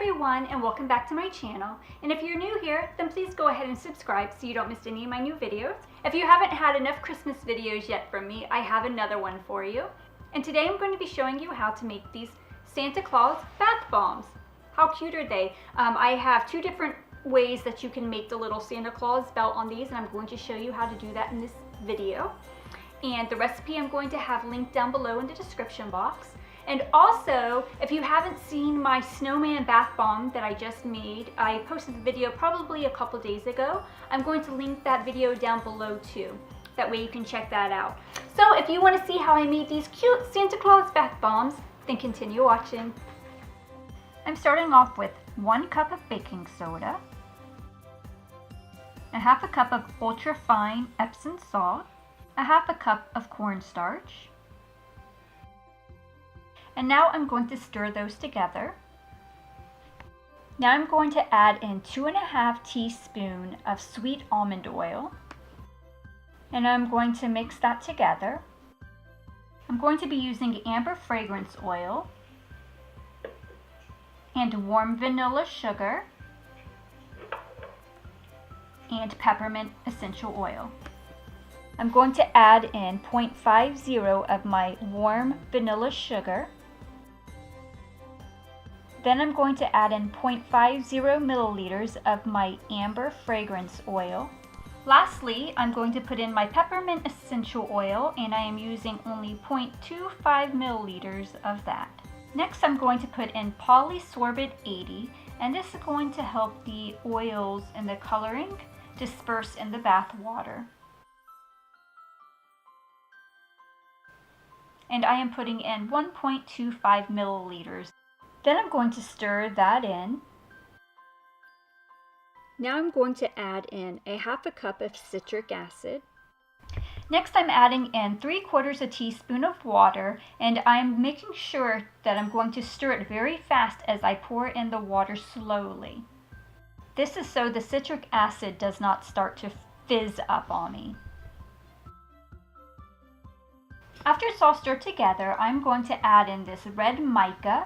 everyone, and welcome back to my channel. And if you're new here, then please go ahead and subscribe so you don't miss any of my new videos. If you haven't had enough Christmas videos yet from me, I have another one for you. And today I'm going to be showing you how to make these Santa Claus bath bombs. How cute are they? I have two different ways that you can make the little Santa Claus belt on these, and I'm going to show you how to do that in this video. And the recipe I'm going to have linked down below in the description box. And also, if you haven't seen my snowman bath bomb that I just made, I posted the video probably a couple days ago. I'm going to link that video down below too. That way you can check that out. So if you want to see how I made these cute Santa Claus bath bombs, then continue watching. I'm starting off with 1 cup of baking soda, a half a cup of ultra fine Epsom salt, a half a cup of cornstarch. And now I'm going to stir those together. Now I'm going to add in 2½ teaspoons of sweet almond oil. And I'm going to mix that together. I'm going to be using amber fragrance oil and warm vanilla sugar and peppermint essential oil. I'm going to add in 0.50 of my warm vanilla sugar. Then I'm going to add in 0.50 milliliters of my amber fragrance oil. Lastly, I'm going to put in my peppermint essential oil, and I am using only 0.25 milliliters of that. Next, I'm going to put in Polysorbate 80, and this is going to help the oils and the coloring disperse in the bath water. And I am putting in 1.25 milliliters. Then I'm going to stir that in. Now I'm going to add in a half a cup of citric acid. Next I'm adding in 3/4 teaspoon of water, and I'm making sure that I'm going to stir it very fast as I pour in the water slowly. This is so the citric acid does not start to fizz up on me. After it's all stirred together, I'm going to add in this red mica.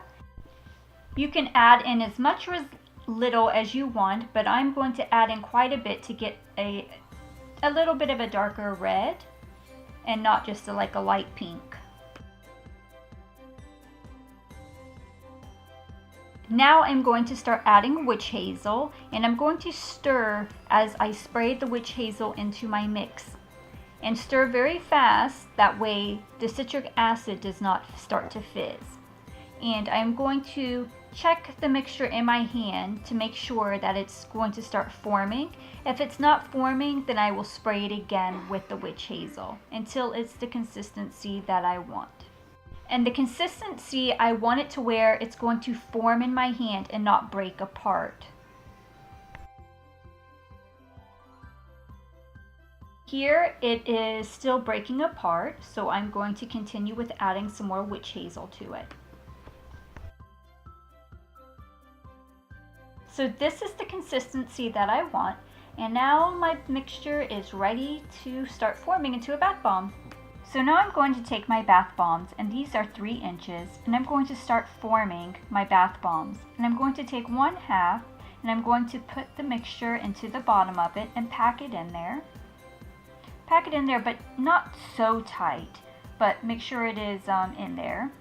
You can add in as much or as little as you want, but I'm going to add in quite a bit to get a little bit of a darker red and not just like a light pink. Now I'm going to start adding witch hazel, and I'm going to stir as I spray the witch hazel into my mix. And stir very fast, that way the citric acid does not start to fizz. And I'm going to check the mixture in my hand to make sure that it's going to start forming. If it's not forming, then I will spray it again with the witch hazel until it's the consistency that I want. And the consistency I want it to where it's going to form in my hand and not break apart. Here it is still breaking apart, so I'm going to continue with adding some more witch hazel to it. So this is the consistency that I want, and now my mixture is ready to start forming into a bath bomb. So now I'm going to take my bath bombs, and these are 3 inches, and I'm going to start forming my bath bombs. And I'm going to take 1/2, and I'm going to put the mixture into the bottom of it and pack it in there. Pack it in there, but not so tight, but make sure it is in there.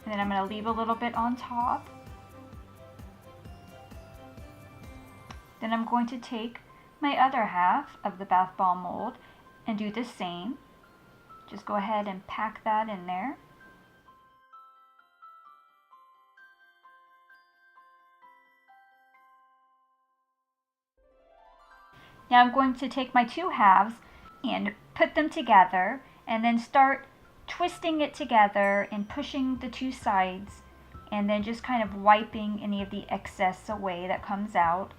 And then I'm going to leave a little bit on top. Then I'm going to take my other half of the bath bomb mold and do the same. Just go ahead and pack that in there. Now I'm going to take my 2 halves and put them together, and then start twisting it together and pushing the 2 sides, and then just kind of wiping any of the excess away that comes out.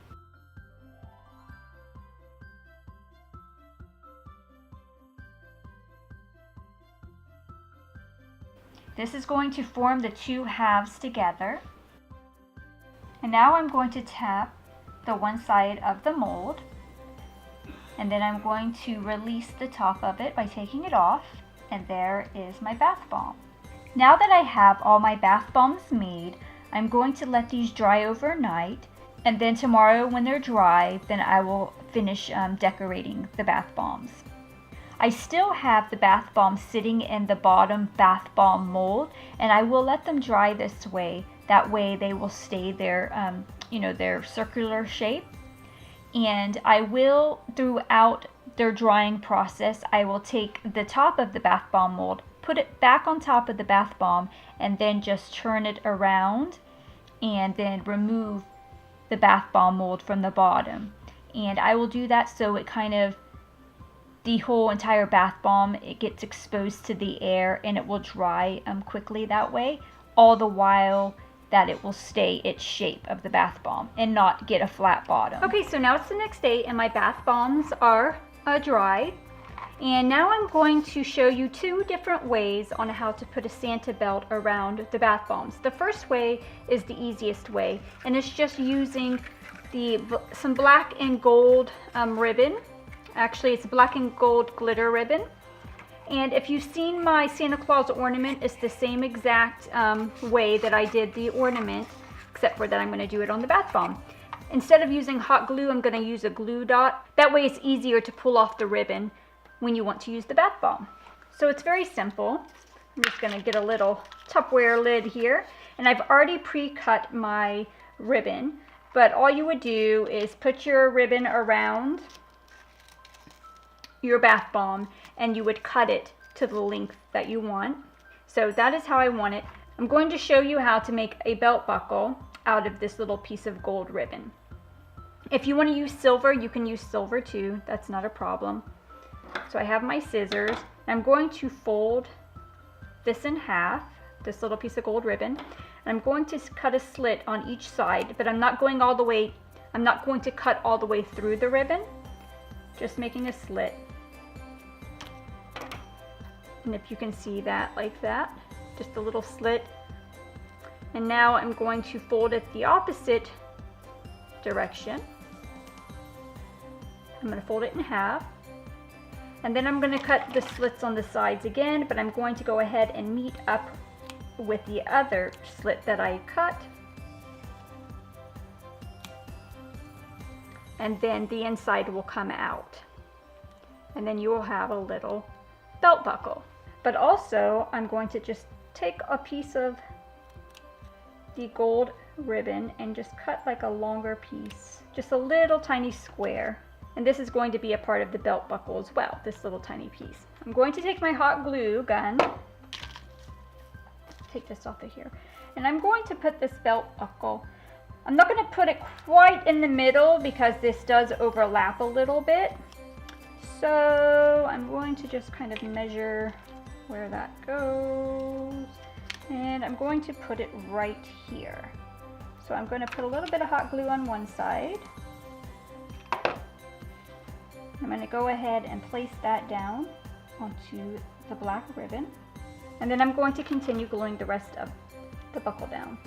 This is going to form the 2 halves together. And now I'm going to tap the one side of the mold, and then I'm going to release the top of it by taking it off, and there is my bath bomb. Now that I have all my bath bombs made, I'm going to let these dry overnight, and then tomorrow when they're dry, then I will finish decorating the bath bombs. I still have the bath bombs sitting in the bottom bath bomb mold, and I will let them dry this way. That way they will stay their, their circular shape. And I will, throughout their drying process, I will take the top of the bath bomb mold, put it back on top of the bath bomb, and then just turn it around and then remove the bath bomb mold from the bottom. And I will do that so it kind of, the whole entire bath bomb, it gets exposed to the air and it will dry quickly that way, all the while that it will stay its shape of the bath bomb and not get a flat bottom. Okay, so now it's the next day and my bath bombs are dry. And now I'm going to show you two different ways on how to put a Santa belt around the bath bombs. The first way is the easiest way, and it's just using some black and gold ribbon. Actually, it's black and gold glitter ribbon. And if you've seen my Santa Claus ornament, it's the same exact way that I did the ornament, except for that I'm going to do it on the bath bomb. Instead of using hot glue, I'm going to use a glue dot. That way it's easier to pull off the ribbon when you want to use the bath bomb. So it's very simple. I'm just going to get a little Tupperware lid here, and I've already pre-cut my ribbon, but all you would do is put your ribbon around your bath bomb and you would cut it to the length that you want. So that is how I want it. I'm going to show you how to make a belt buckle out of this little piece of gold ribbon. If you want to use silver, you can use silver too. That's not a problem. So I have my scissors. I'm going to fold this in half, this little piece of gold ribbon. And I'm going to cut a slit on each side, but I'm not going all the way, I'm not going to cut all the way through the ribbon, just making a slit. And if you can see that, like that, just a little slit. And now I'm going to fold it the opposite direction. I'm going to fold it in half. And then I'm going to cut the slits on the sides again, but I'm going to go ahead and meet up with the other slit that I cut. And then the inside will come out. And then you will have a little belt buckle. But also, I'm going to just take a piece of the gold ribbon and just cut like a longer piece, just a little tiny square. And this is going to be a part of the belt buckle as well, this little tiny piece. I'm going to take my hot glue gun, take this off of here, and I'm going to put this belt buckle, I'm not going to put it quite in the middle because this does overlap a little bit. So I'm going to just kind of measure where that goes, and I'm going to put it right here. So I'm going to put a little bit of hot glue on one side. I'm going to go ahead and place that down onto the black ribbon, and then I'm going to continue gluing the rest of the buckle down.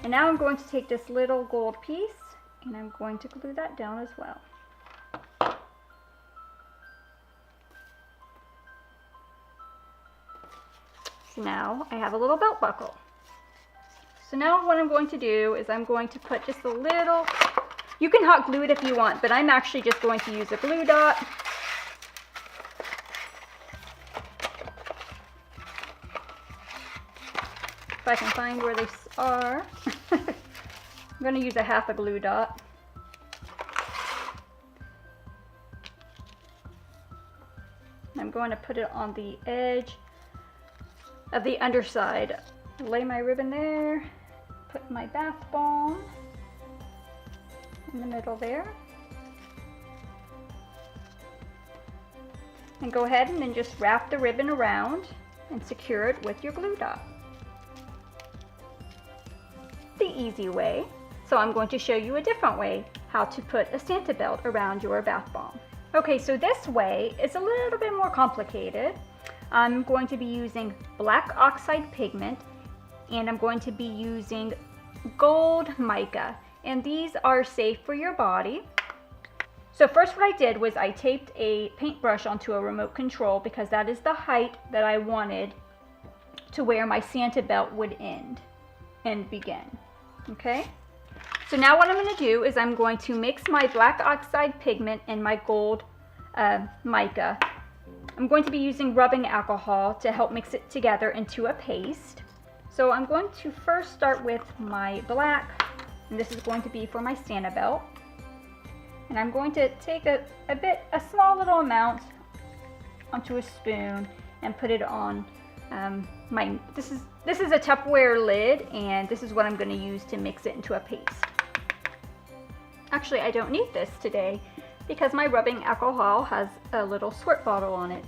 And now I'm going to take this little gold piece and I'm going to glue that down as well. So now I have a little belt buckle. So now what I'm going to do is I'm going to put just a little, you can hot glue it if you want, but I'm actually just going to use a glue dot. If I can find where they are. I'm going to use a half a glue dot. I'm going to put it on the edge of the underside. Lay my ribbon there, put my bath bomb in the middle there, and go ahead and then just wrap the ribbon around and secure it with your glue dot. The easy way. So I'm going to show you a different way how to put a Santa belt around your bath bomb. Okay, so this way is a little bit more complicated. I'm going to be using black oxide pigment, and I'm going to be using gold mica, and these are safe for your body. So first what I did was I taped a paintbrush onto a remote control because that is the height that I wanted to where my Santa belt would end and begin. Okay? So now what I'm going to do is I'm going to mix my black oxide pigment and my gold mica. I'm going to be using rubbing alcohol to help mix it together into a paste. So I'm going to first start with my black, and this is going to be for my Santa belt. And I'm going to take a small little amount onto a spoon and put it on this is a Tupperware lid, and this is what I'm going to use to mix it into a paste. Actually, I don't need this today because my rubbing alcohol has a little squirt bottle on it.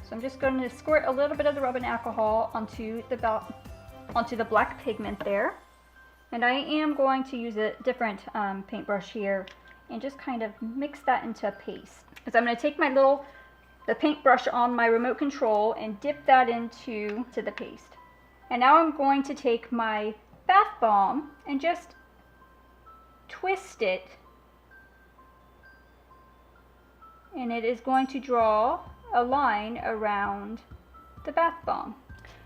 So I'm just going to squirt a little bit of the rubbing alcohol onto the black pigment there. And I am going to use a different paintbrush here and just kind of mix that into a paste. So I'm going to take the paintbrush on my remote control and dip that into the paste. And now I'm going to take my bath bomb and just twist it, and it is going to draw a line around the bath bomb.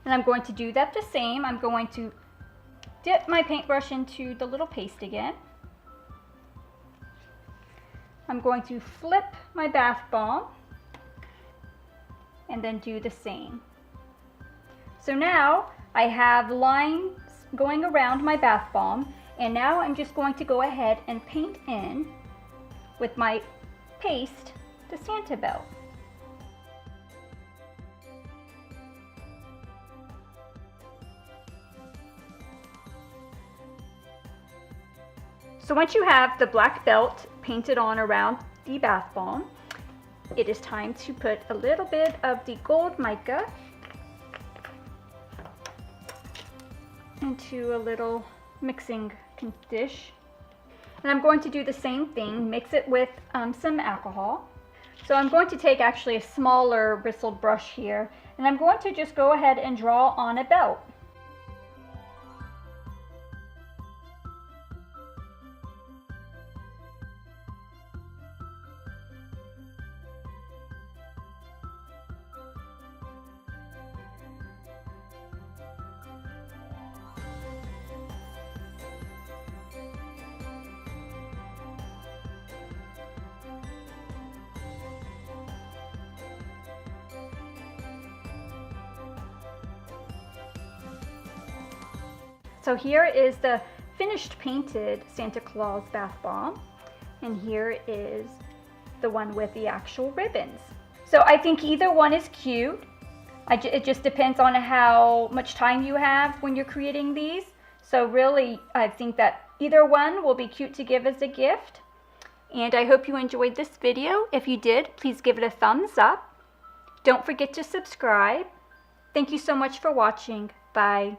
And I'm going to do that the same. I'm going to dip my paintbrush into the little paste again. I'm going to flip my bath bomb and then do the same. So now I have lines going around my bath bomb, and now I'm just going to go ahead and paint in with my paste the Santa belt. So once you have the black belt painted on around the bath bomb, it is time to put a little bit of the gold mica into a little mixing dish. And I'm going to do the same thing, mix it with some alcohol. So I'm going to take actually a smaller bristled brush here, and I'm going to just go ahead and draw on a belt. So here is the finished painted Santa Claus bath bomb, and here is the one with the actual ribbons. So I think either one is cute. It just depends on how much time you have when you're creating these. So really, I think that either one will be cute to give as a gift. And I hope you enjoyed this video. If you did, please give it a thumbs up. Don't forget to subscribe. Thank you so much for watching. Bye.